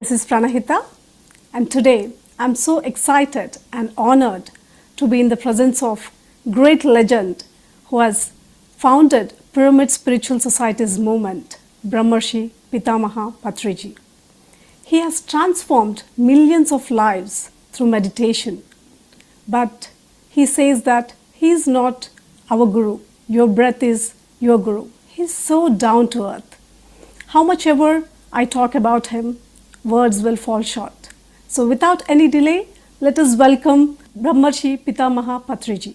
This is Pranahita, and today I'm so excited and honored to be in the presence of great legend who has founded Pyramid Spiritual Society's movement, Brahmarshi Pitamaha Patriji. He has transformed millions of lives through meditation, but he says that he is not our guru. Your breath is your guru. He's so down to earth. How much ever I talk about him, words will fall short. So without any delay, let us welcome Brahmarshi Pitamaha Patriji.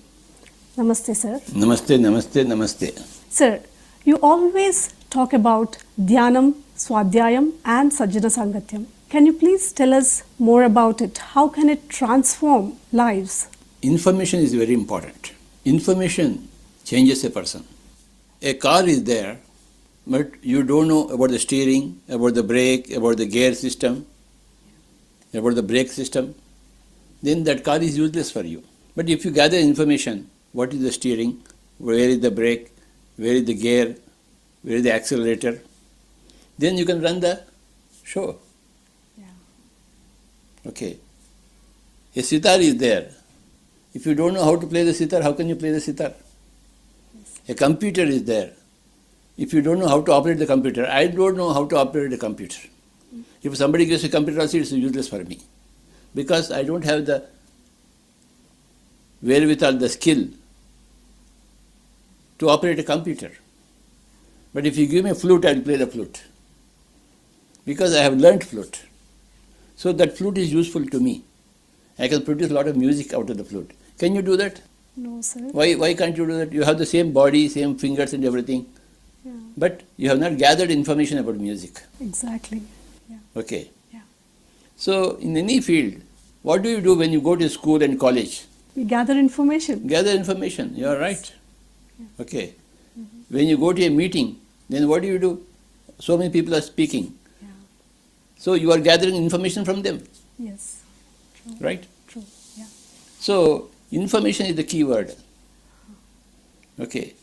Namaste, sir. Namaste, namaste, namaste. Sir, you always talk about Dhyanam, Swadhyayam and Sajjana Sangatyam. Can you please tell us more about it? How can it transform lives? Information is very important. Information changes a person. A car is there, but you don't know about the steering, about the brake, about the gear system, about the brake system, then that car is useless for you. But if you gather information, what is the steering, where is the brake, where is the gear, where is the accelerator, then you can run the show. Yeah. Okay. A sitar is there. If you don't know how to play the sitar, how can you play the sitar? Yes. A computer is there. If you don't know how to operate the computer, I don't know how to operate the computer. If somebody gives a computer also, it's useless for me. Because I don't have the wherewithal, the skill to operate a computer. But if you give me a flute, I'll play the flute. Because I have learnt flute. So that flute is useful to me. I can produce a lot of music out of the flute. Can you do that? No, sir. Why can't you do that? You have the same body, same fingers and everything. Yeah. But you have not gathered information about music. Exactly. Yeah. Okay. Yeah. So in any field, what do you do when you go to school and college? We gather information. Gather information. You are right. Yeah. Okay. Mm-hmm. When you go to a meeting, then what do? So many people are speaking. Yeah. So you are gathering information from them. Yes. True. Right? True. Yeah. So information is the key word. Okay.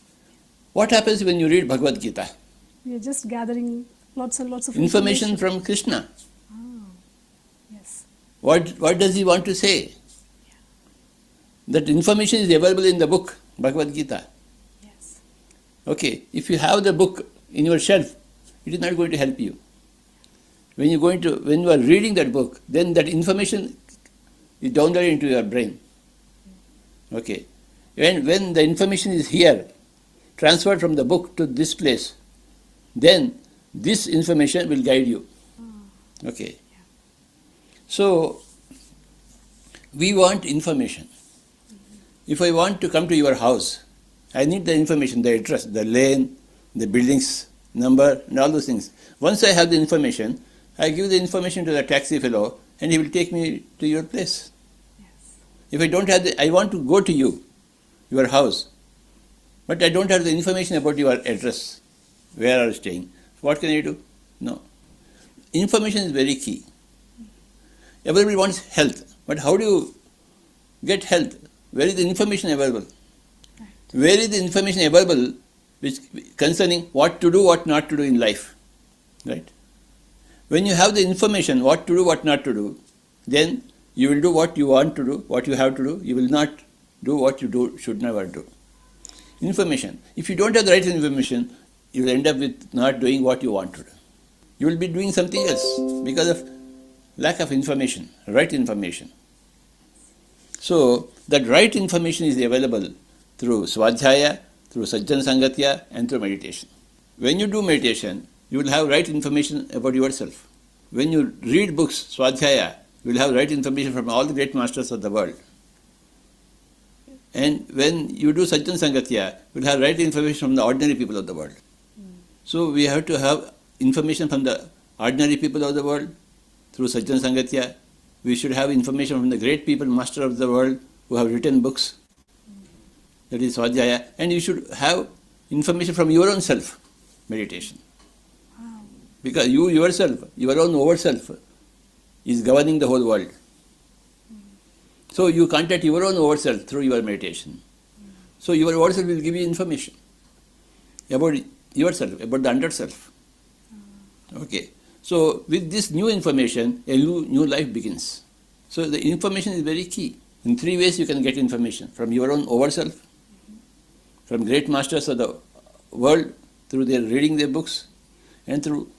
What happens when you read Bhagavad Gita? We are just gathering lots and lots of Information from Krishna. Oh. Yes. What does he want to say? Yeah. That information is available in the book, Bhagavad Gita. Yes. Okay, if you have the book in your shelf, it is not going to help you. When you are reading that book, then that information is downloaded into your brain. Okay. When the information is here, transferred from the book to this place, then this information will guide you. Okay. Yeah. So, we want information. Mm-hmm. If I want to come to your house, I need the information, the address, the lane, the building's number, and all those things. Once I have the information, I give the information to the taxi fellow, and he will take me to your place. Yes. If I don't have I want to go to you, your house, but I don't have the information about your address, where are you staying. What can I do? No. Information is very key. Everybody wants health, but how do you get health? Where is the information available? Right. Where is the information available which concerning what to do, what not to do in life? Right? When you have the information, what to do, what not to do, then you will do what you want to do, what you have to do. You will not do what you should never do. Information. If you don't have the right information, you will end up with not doing what you want to do. You will be doing something else because of lack of information, right information. So, that right information is available through Swadhyaya, through Sajjana Sangatya, and through meditation. When you do meditation, you will have right information about yourself. When you read books, Swadhyaya, you will have right information from all the great masters of the world. And when you do Sajjana Sangatya, you will have right information from the ordinary people of the world. So we have to have information from the ordinary people of the world through Sajjana Sangatya. We should have information from the great people, master of the world, who have written books. That is Swadhyaya. And you should have information from your own self, meditation. Wow. Because you yourself, your own overself, is governing the whole world. So you contact your own overself through your meditation. So your overself will give you information about yourself, about the underself. Okay. So with this new information, a new life begins. So the information is very key. In three ways you can get information: from your own over self, from great masters of the world through their reading their books, and through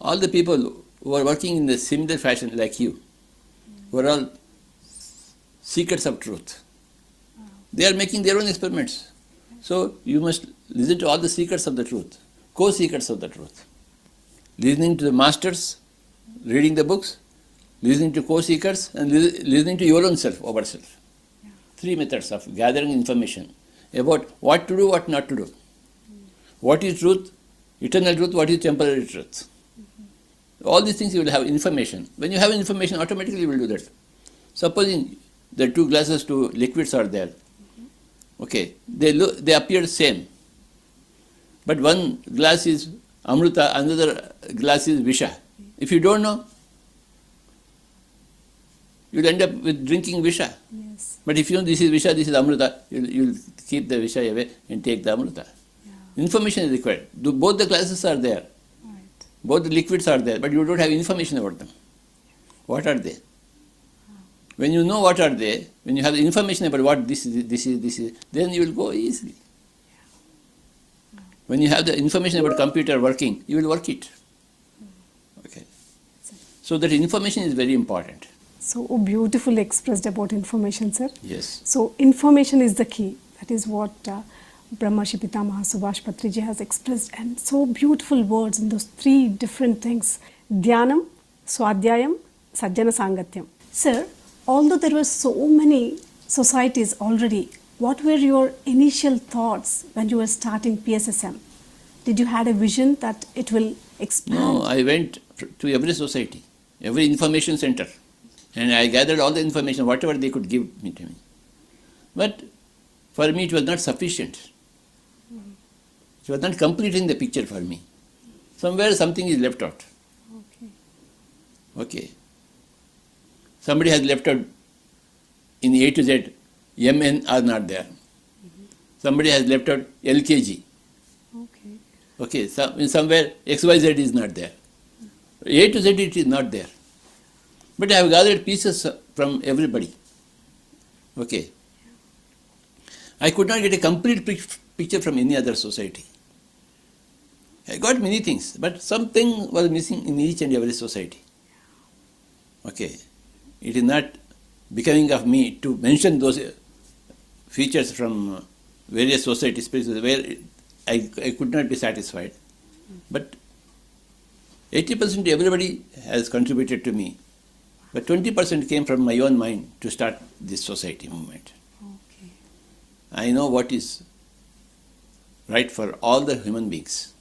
all the people who are working in the similar fashion like you, who are all seekers of truth. They are making their own experiments. So you must listen to all the seekers of the truth, co-seekers of the truth. Listening to the masters, reading the books, listening to co-seekers, and listening to your own self, over self. Three methods of gathering information about what to do, what not to do. What is truth, eternal truth, what is temporary truth. All these things you will have information. When you have information, automatically you will do that. Supposing the two glasses, two liquids are there. Okay, they appear same. But one glass is Amrita, another glass is Visha. If you don't know, you'll end up with drinking Visha. Yes. But if you know this is Visha, this is Amrita, you'll keep the Visha away and take the Amrita. Yeah. Information is required. Both the glasses are there. Right. Both the liquids are there, but you don't have information about them. What are they? When you know what are they, when you have the information about what this is, then you will go easily. When you have the information about computer working, you will work it. Okay. So that information is very important. So beautifully expressed about information, sir. Yes. So information is the key. That is what Brahmarshi Pitamaha Subhash Patriji has expressed, and so beautiful words in those three different things: Dhyanam, Swadhyayam, Sajjana Sangatyam. Sir, although there were so many societies already, what were your initial thoughts when you were starting PSSM? Did you had a vision that it will expand? No, I went to every society, every information center, and I gathered all the information, whatever they could give me to me. But for me it was not sufficient. It was not completing the picture for me. Somewhere something is left out. Okay. Okay. Somebody has left out in A to Z, MN are not there. Somebody has left out LKG. Okay. Okay, somewhere XYZ is not there. A to Z it is not there. But I have gathered pieces from everybody. Okay. I could not get a complete picture from any other society. I got many things, but something was missing in each and every society. Okay. It is not becoming of me to mention those features from various societies where I could not be satisfied. But 80% everybody has contributed to me. But 20% came from my own mind to start this society movement. Okay. I know what is right for all the human beings.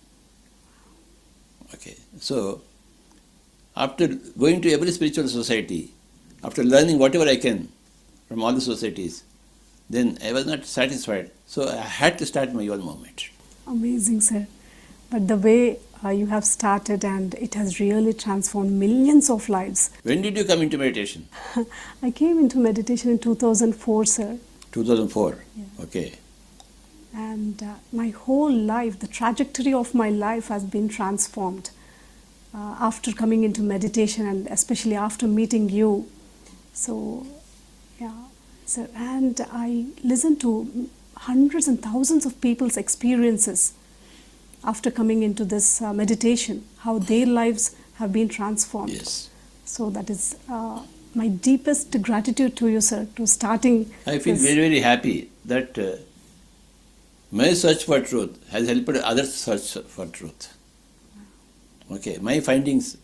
Okay. So, after going to every spiritual society, after learning whatever I can from all the societies, then I was not satisfied. So I had to start my own movement. Amazing, sir. But the way you have started, and it has really transformed millions of lives. When did you come into meditation? I came into meditation in 2004, sir. 2004. Yeah. Okay. And my whole life, the trajectory of my life has been transformed after coming into meditation, and especially after meeting you. So, yeah, sir. And I listened to hundreds and thousands of people's experiences after coming into this meditation, how their lives have been transformed. Yes. So that is my deepest gratitude to you, sir, to starting. I feel very, very happy that my search for truth has helped others search for truth. Okay, my findings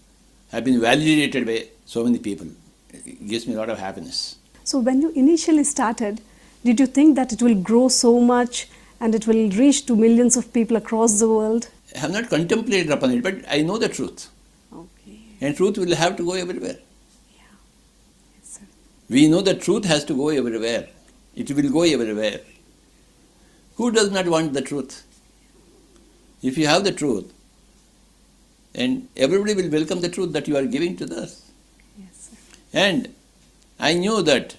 have been validated by so many people. It gives me a lot of happiness. So when you initially started, did you think that it will grow so much and it will reach to millions of people across the world? I have not contemplated upon it, but I know the truth. Okay. And truth will have to go everywhere. Yeah. Yes, sir. We know that truth has to go everywhere. It will go everywhere. Who does not want the truth? If you have the truth, and everybody will welcome the truth that you are giving to us. Yes, sir. And I knew that,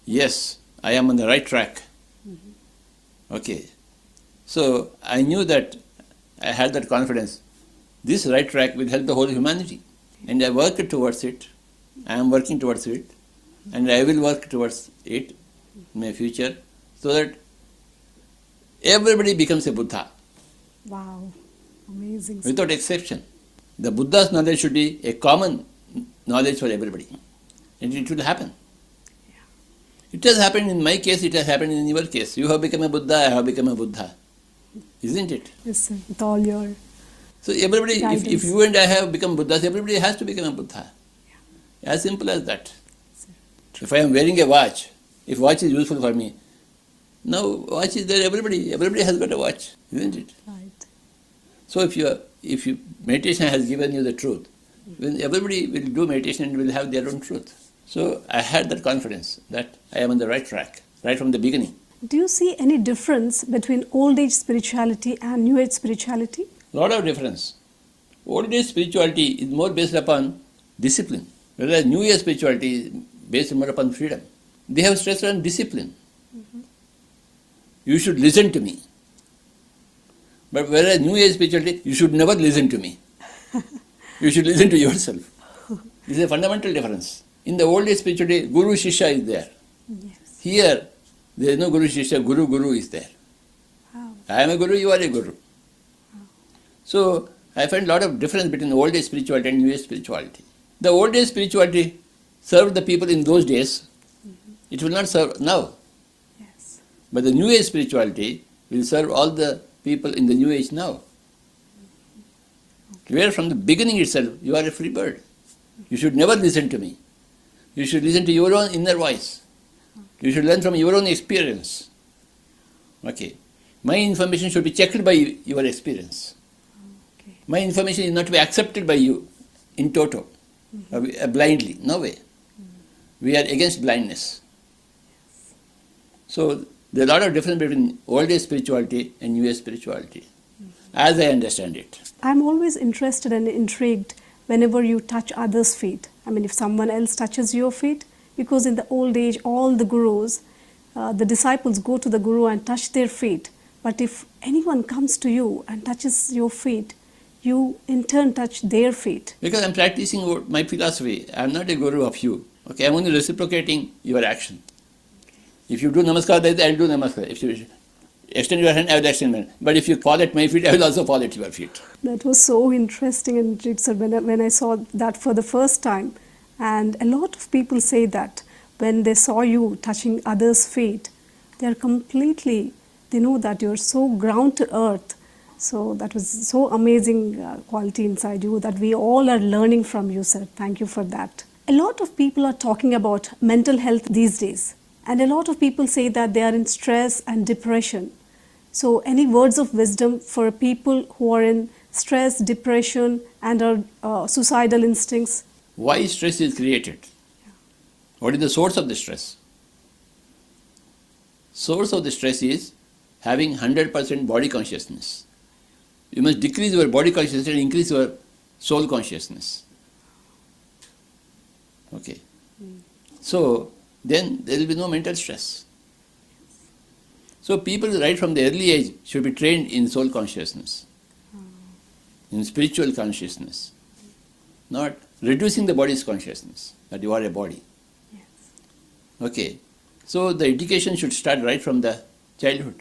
yes, I am on the right track. Okay. So I knew that I had that confidence. This right track will help the whole humanity. And I work towards it. I am working towards it. And I will work towards it in my future so that everybody becomes a Buddha. Wow, amazing. Without exception. The Buddha's knowledge should be a common knowledge for everybody. And it will happen. It has happened in my case, it has happened in your case. You have become a Buddha, I have become a Buddha. Isn't it? Yes, sir. With all your So everybody, guidance. if you and I have become Buddhas, everybody has to become a Buddha. As simple as that. If I am wearing a watch, if watch is useful for me, now watch is there, everybody has got a watch, isn't it? right. So if you meditation has given you the truth, then everybody will do meditation and will have their own truth. So I had that confidence that I am on the right track, right from the beginning. Do you see any difference between old age spirituality and new age spirituality? Lot of difference. Old age spirituality is more based upon discipline, whereas New Age spirituality is based more upon freedom. They have stressed on discipline. You should listen to me. But whereas New Age spirituality, you should never listen to me. You should listen to yourself. This is a fundamental difference. In the old age spirituality, Guru Shishya is there. Yes. Here, there is no Guru Shishya, Guru is there. Wow. I am a Guru, you are a Guru. So, I find a lot of difference between old age spirituality and new age spirituality. The old age spirituality served the people in those days. It will not serve now. Yes. But the new age spirituality will serve all the people in the new age now. Where from the beginning itself, you are a free bird. You should never listen to me. You should listen to your own inner voice. You should learn from your own experience. Okay. My information should be checked by your experience. Okay. My information is not to be accepted by you in toto, blindly. No way. We are against blindness. So there is a lot of difference between old age spirituality and new age spirituality, as I understand it. I'm always interested and intrigued whenever you touch others' feet. I mean, if someone else touches your feet, because in the old age, all the gurus, the disciples go to the guru and touch their feet. But if anyone comes to you and touches your feet, you in turn touch their feet. Because I'm practicing my philosophy. I'm not a guru of you. Okay, I'm only reciprocating your action. If you do namaskar, I'll do namaskar. If you extend your hand, I will extend my hand. But if you fall at my feet, I will also fall at your feet. That was so interesting and intrigued, sir, when I saw that for the first time. And a lot of people say that when they saw you touching others' feet, they know that you're so ground to earth. So that was so amazing quality inside you that we all are learning from you, sir. Thank you for that. A lot of people are talking about mental health these days. And a lot of people say that they are in stress and depression. So any words of wisdom for people who are in stress, depression and are suicidal instincts? Why stress is created? What is the source of the stress? Source of the stress is having 100% body consciousness. You must decrease your body consciousness and increase your soul consciousness. Okay. So, then there will be no mental stress. So people right from the early age should be trained in soul consciousness, in spiritual consciousness, not reducing the body's consciousness, that you are a body. Yes. Okay. So the education should start right from the childhood,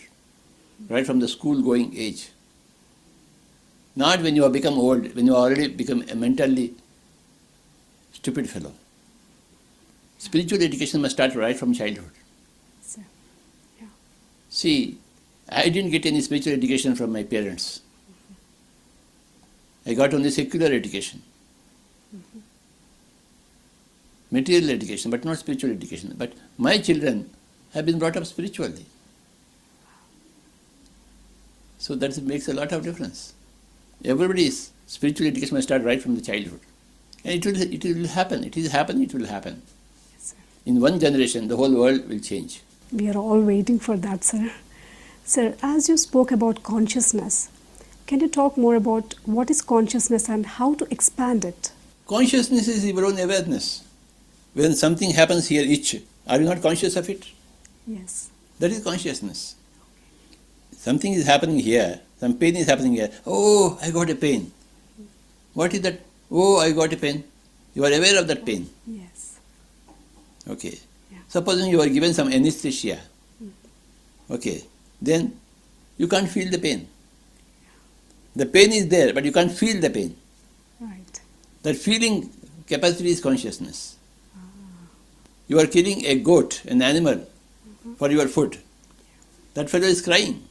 right from the school going age. Not when you have become old, when you already become a mentally stupid fellow. Spiritual education must start right from childhood. Sir. Yeah. See, I didn't get any spiritual education from my parents. I got only secular education. Material education, but not spiritual education. But my children have been brought up spiritually. So that makes a lot of difference. Everybody's spiritual education must start right from the childhood. And it will happen. It is happening, it will happen. Yes, sir. In one generation, the whole world will change. We are all waiting for that, sir. Sir, as you spoke about consciousness, can you talk more about what is consciousness and how to expand it? Consciousness is your own awareness. When something happens here, itch, are you not conscious of it? Yes. That is consciousness. Something is happening here, some pain is happening here. Oh, I got a pain. What is that? Oh, I got a pain. You are aware of that pain. Yes. Okay. Yeah. Supposing you are given some anesthesia. Okay. Then you can't feel the pain. The pain is there, but you can't feel the pain. Right. That feeling capacity is consciousness. You are killing a goat, an animal, for your food. That fellow is crying.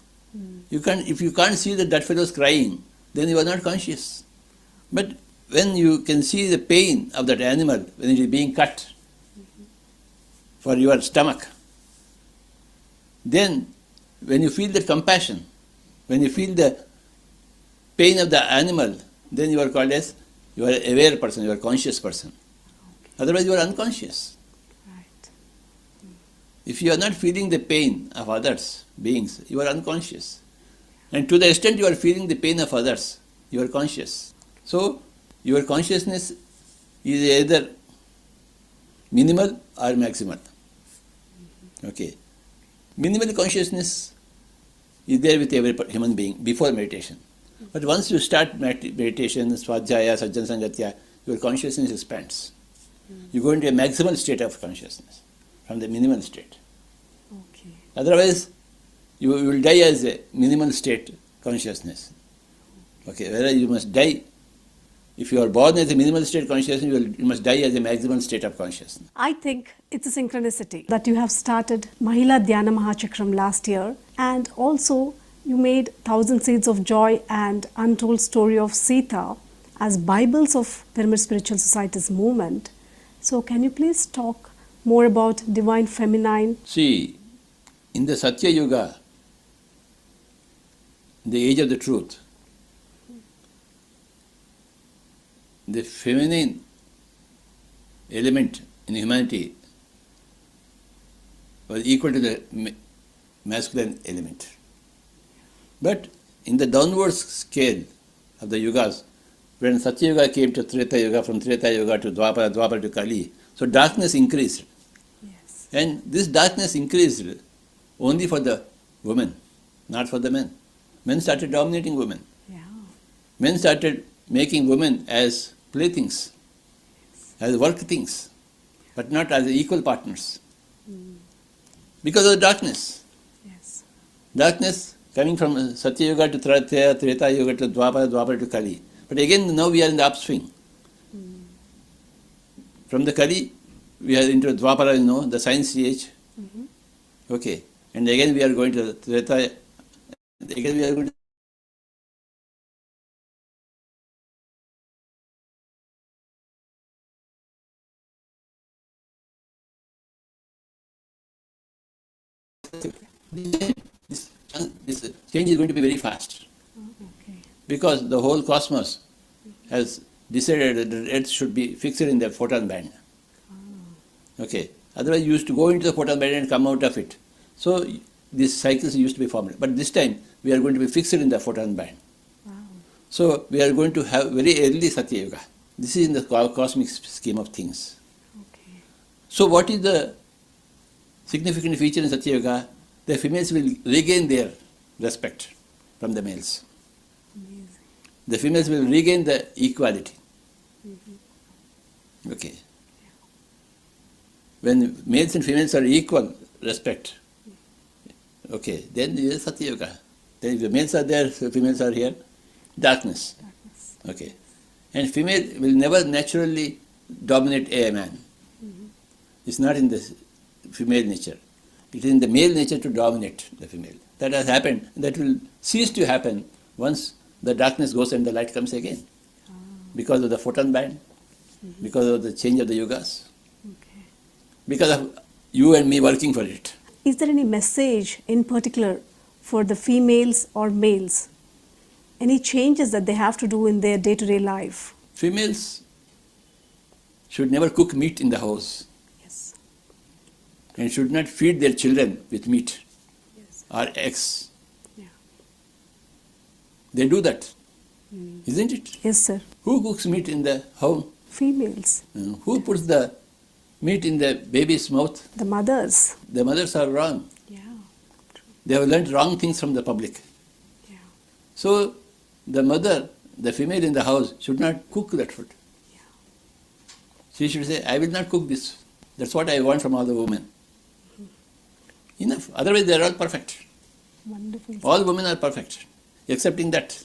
If you can't see that fellow is crying, then you are not conscious. But when you can see the pain of that animal when it is being cut for your stomach, then when you feel the compassion, when you feel the pain of the animal, then you are called as you are an aware person, you are a conscious person. Otherwise you are unconscious. Right. If you are not feeling the pain of others, beings, you are unconscious. And to the extent you are feeling the pain of others, you are conscious. So, your consciousness is either minimal or maximal. Okay. Minimal consciousness is there with every human being before meditation. But once you start meditation, svadhyaya, sajjana sangatya, your consciousness expands. You go into a maximal state of consciousness from the minimal state. Okay. Otherwise, you will die as a minimal state consciousness. Okay, whereas you must die. If you are born as a minimal state consciousness, you must die as a maximal state of consciousness. I think it's a synchronicity that you have started Mahila Dhyana Mahachakram last year, and also you made Thousand Seeds of Joy and Untold Story of Sita as Bibles of Pyramid Spiritual Society's movement. So can you please talk more about Divine Feminine? See, in the Satya Yuga, the age of the truth, the feminine element in humanity was equal to the masculine element. But in the downward scale of the yugas, when Satya Yuga came to Treta Yuga, from Treta Yuga to Dwapara, Dwapara to Kali, so darkness increased. Yes. And this darkness increased only for the women, not for the men. Men started dominating women. Yeah. Men started making women as playthings, as work things, but not as equal partners. Because of the darkness. Yes. Darkness coming from Satya Yuga to Treta Yuga to Dwapara, Dwapara to Kali. But again, now we are in the upswing. From the Kali, we are into Dwapara, the science age. Okay. And again we are going to Treta. Again we are going to this change is going to be very fast. Okay. Because the whole cosmos has decided that the earth should be fixed in the photon band. Okay. Otherwise you used to go into the photon band and come out of it. So these cycles used to be formed. But this time we are going to be fixed in the photon band. Wow. So we are going to have very early Satya Yuga. This is in the cosmic scheme of things. Okay. So what is the significant feature in Satya Yuga? The females will regain their respect from the males. Amazing. The females will regain the equality. Okay. When males and females are equal respect, okay, then there is Satya Yuga. Then if the males are there, so females are here, darkness. Darkness. Okay. And female will never naturally dominate a man. It's not in the female nature. It is in the male nature to dominate the female. That has happened. That will cease to happen once the darkness goes and the light comes again. Because of the photon band, because of the change of the yugas, Okay. because of you and me working for it. Is there any message in particular for the females or males? Any changes that they have to do in their day-to-day life? Females should never cook meat in the house Yes. and should not feed their children with meat Yes. or eggs. Yeah. They do that, isn't it? Yes, sir. Who cooks meat in the home? Females, Who puts the meat in the baby's mouth? the mothers. The mothers are wrong. Yeah. They have learned wrong things from the public. Yeah. So the mother the female in the house should not cook that food. She should say, I will not cook this. That's what I want from all the women. Enough. Otherwise, they are all perfect. Wonderful. All women are perfect, excepting that.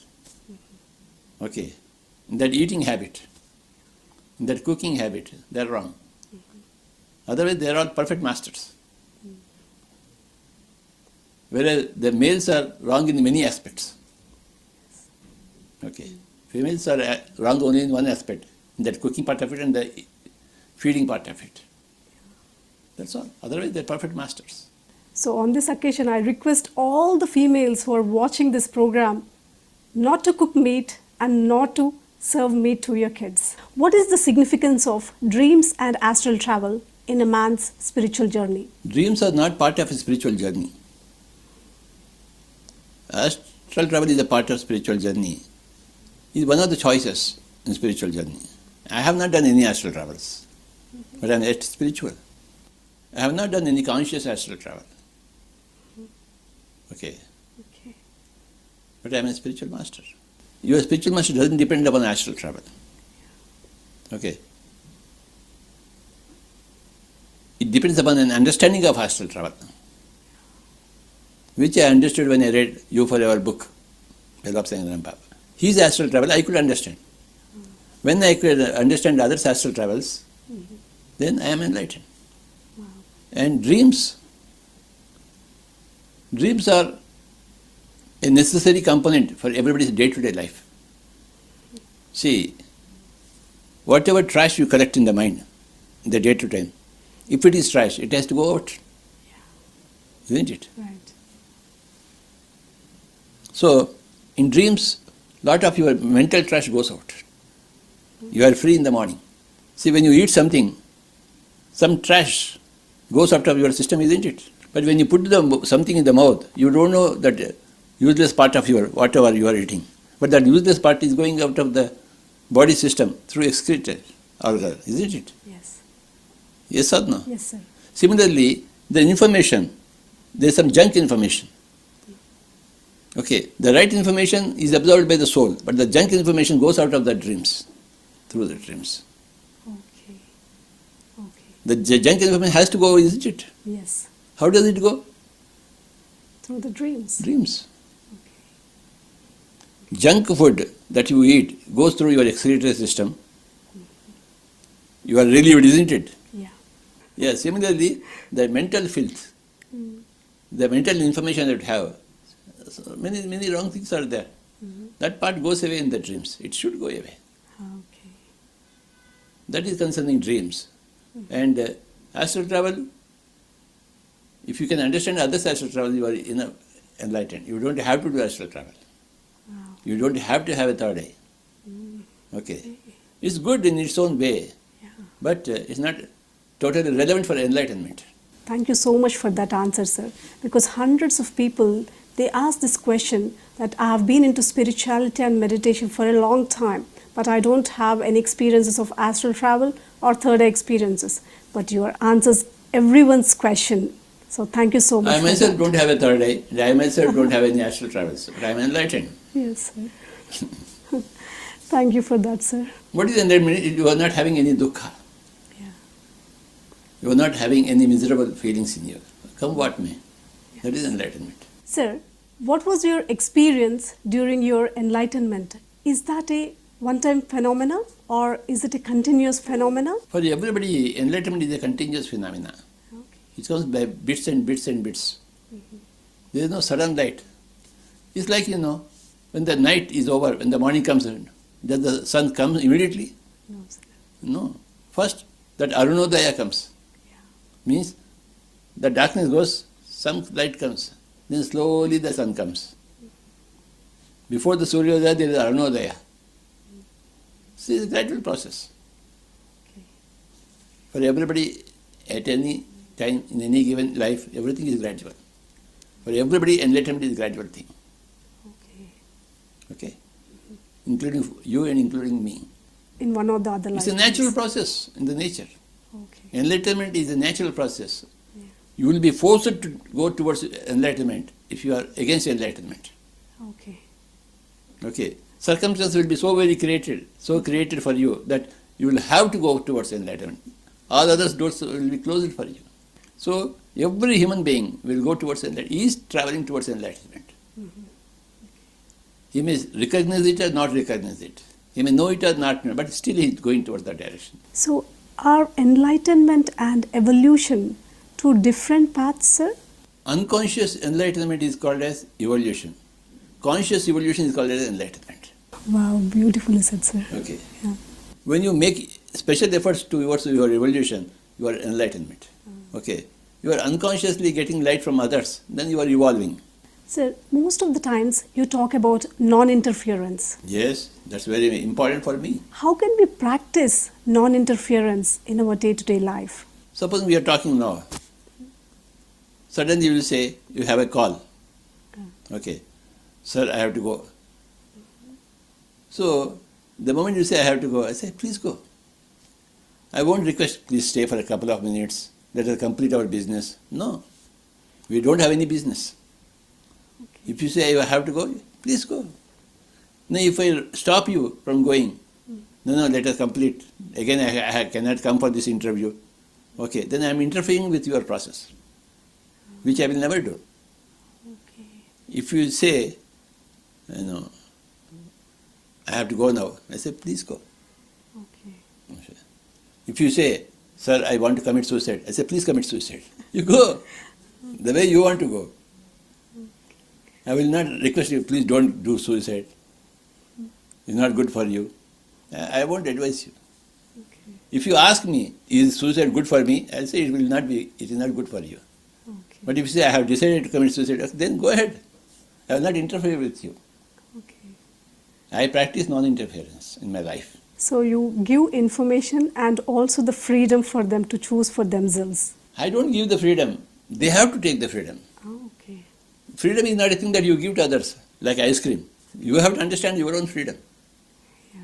Okay. In that eating habit, in that cooking habit, they are wrong. Otherwise, they are all perfect masters. Whereas the males are wrong in many aspects. Okay. Females are wrong only in one aspect, in that cooking part of it and the feeding part of it. That's all. Otherwise, they're perfect masters. So on this occasion, I request all the females who are watching this program not to cook meat and not to serve meat to your kids. What is the significance of dreams and astral travel in a man's spiritual journey? Dreams are not part of a spiritual journey. Astral travel is a part of spiritual journey. It's one of the choices in spiritual journey. I have not done any astral travels, but I am yet spiritual. I have not done any conscious astral travel. Okay. But I am a spiritual master. Your spiritual master doesn't depend upon astral travel. Okay. It depends upon an understanding of astral travel, which I understood when I read You Forever book by Lop Sangharam. His astral travel I could understand. When I could understand others' astral travels, then I am enlightened. Wow. And dreams are a necessary component for everybody's day-to-day life. See, whatever trash you collect in the mind, in the day-to-day, if it is trash, it has to go out. Isn't it? Right. So, in dreams, lot of your mental trash goes out. You are free in the morning. See, when you eat something, some trash goes out of your system, isn't it? But when you put something in the mouth, you don't know that useless part of your whatever you are eating. But that useless part is going out of the body system through excreta organ, isn't it? Yes. Yes or no? Yes, sir. Similarly, the information, there is some junk information. Okay, the right information is absorbed by the soul, but the junk information goes out of the dreams, through the dreams. Okay. The junk information has to go, isn't it? Yes. How does it go? Through the dreams. Dreams. Junk food that you eat goes through your excretory system. You are relieved, isn't it? Yeah. Yeah, similarly, the mental filth, the mental information that you have, so many wrong things are there. That part goes away in the dreams. It should go away. Okay. That is concerning dreams. And astral travel, if you can understand others' astral travel, you are enlightened. You don't have to do astral travel. Wow. You don't have to have a third eye. Okay. It's good in its own way, but it's not totally relevant for enlightenment. Thank you so much for that answer, sir. Because hundreds of people, they ask this question that I have been into spirituality and meditation for a long time, but I don't have any experiences of astral travel or third eye experiences. But your answers everyone's question. So thank you so much. I myself don't have a third eye, and I myself don't have any astral travels, but I am enlightened. Yes, sir. Thank you for that, sir. What is enlightenment? You are not having any dukkha. Yeah. You are not having any miserable feelings in you. Come what may. That is enlightenment. Sir, what was your experience during your enlightenment? Is that a one-time phenomena or is it a continuous phenomena? For everybody, enlightenment is a continuous phenomena. Okay. It comes by bits and bits and bits. There is no sudden light. It's like, when the night is over, when the morning comes in, does the sun come immediately? No, sir. No. First, that Arunodaya comes. Means the darkness goes, some light comes. Then slowly the sun comes. Before the Suryodaya, there is Arunodaya. See, it's a gradual process. Okay. For everybody, at any time, in any given life, everything is gradual. For everybody, enlightenment is a gradual thing. Okay? Including you and including me. In one or the other It's a natural process in the nature. Okay. Enlightenment is a natural process. Yeah. You will be forced to go towards enlightenment if you are against enlightenment. Okay. Okay. circumstances will be so created for you that you will have to go towards enlightenment. All others doors will be closed for you. So every human being will go towards enlightenment. He is traveling towards enlightenment. He may recognize it or not recognize it. He may know it or not know, but still he is going towards that direction. So, are enlightenment and evolution two different paths, sir? Unconscious enlightenment is called as evolution. Conscious evolution is called as enlightenment. Wow, beautifully said, sir. Okay. Yeah. When you make special efforts towards your evolution, you are enlightenment. Okay. You are unconsciously getting light from others, then you are evolving. Sir, most of the times you talk about non-interference. Yes, that's very important for me. How can we practice non-interference in our day-to-day life? Suppose we are talking now. Suddenly you will say, you have a call. Okay. Sir, I have to go. So, the moment you say I have to go, I say, please go. I won't request, please stay for a couple of minutes. Let us complete our business. No. We don't have any business. If you say I have to go, please go. Now, if I stop you from going, no, let us complete. Again, I cannot come for this interview. Okay, then I am interfering with your process, which I will never do. Okay. If you say, I have to go now, I say, please go. Okay. If you say, sir, I want to commit suicide, I say, please commit suicide. You go the way you want to go. I will not request you, please don't do suicide. It's not good for you. I won't advise you. Okay. If you ask me, is suicide good for me? I'll say it is not good for you. Okay. But if you say, I have decided to commit suicide, then go ahead. I will not interfere with you. Okay. I practice non-interference in my life. So you give information and also the freedom for them to choose for themselves. I don't give the freedom. They have to take the freedom. Oh, okay. Freedom is not a thing that you give to others, like ice cream. You have to understand your own freedom. Yeah.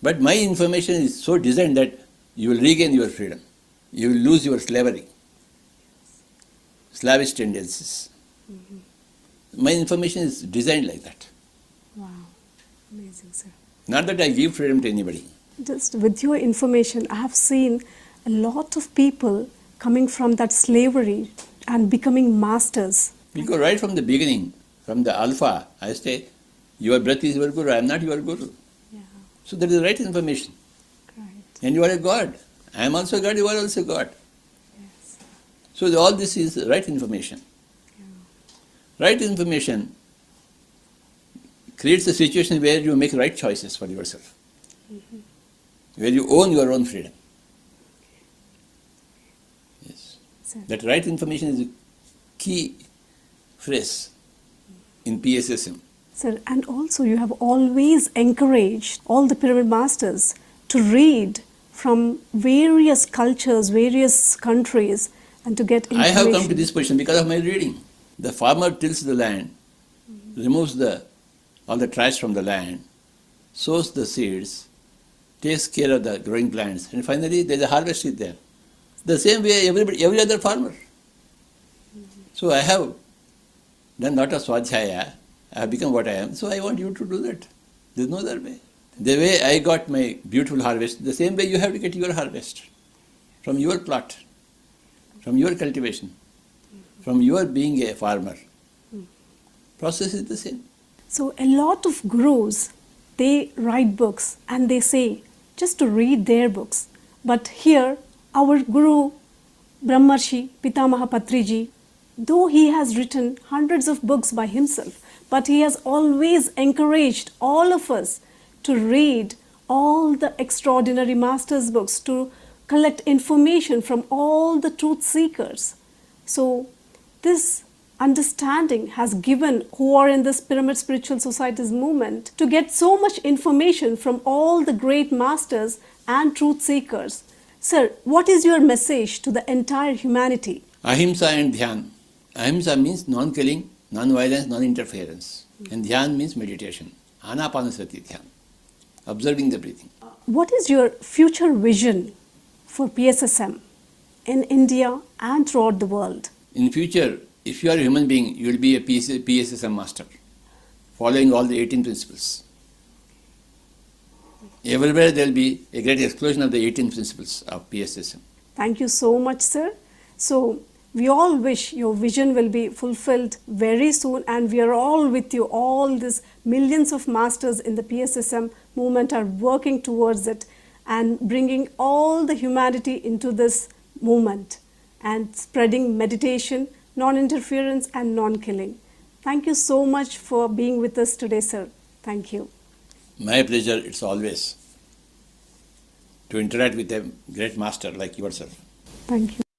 But my information is so designed that you will regain your freedom. You will lose your slavery, slavish tendencies. My information is designed like that. Wow. Amazing, sir. Not that I give freedom to anybody. Just with your information, I have seen a lot of people coming from that slavery and becoming masters. Because right from the beginning, from the alpha, I say, your breath is your guru, I am not your guru. Yeah. So that is the right information. Right. And you are a God. I am also God, you are also God. Yes. So all this is right information. Yeah. Right information creates a situation where you make right choices for yourself, where you own your own freedom. Yes. Sir. That right information is a key phrase in PSSM. Sir, and also you have always encouraged all the pyramid masters to read from various cultures, various countries, and to get information. I have come to this position because of my reading. The farmer tills the land, removes all the trash from the land, sows the seeds, takes care of the growing plants, and finally there is a harvest is there. The same way every other farmer. So I have done lot of swadhyaya, I have become what I am, so I want you to do that. There is no other way. The way I got my beautiful harvest, the same way you have to get your harvest. From your plot, from your cultivation, from your being a farmer. Process is the same. So a lot of gurus, they write books and they say just to read their books. But here, our guru, Brahmarshi Pitamaha Patriji, though he has written hundreds of books by himself, but he has always encouraged all of us to read all the extraordinary masters' books, to collect information from all the truth seekers. So this understanding has given who are in this Pyramid Spiritual Society's movement to get so much information from all the great masters and truth seekers. Sir, what is your message to the entire humanity? Ahimsa and Dhyan. Ahimsa means non-killing, non-violence, non-interference. And Dhyan means meditation. Anapanasati Dhyan. Observing the breathing. What is your future vision for PSSM in India and throughout the world? In future, if you are a human being, you will be a PSSM master, following all the 18 principles. everywhere there will be a great explosion of the 18 principles of PSSM. Thank you so much, sir. So, we all wish your vision will be fulfilled very soon, and we are all with you. All these millions of masters in the PSSM movement are working towards it and bringing all the humanity into this movement and spreading meditation, non-interference and non-killing. Thank you so much for being with us today, sir. Thank you. My pleasure, it's always to interact with a great master like yourself. Thank you.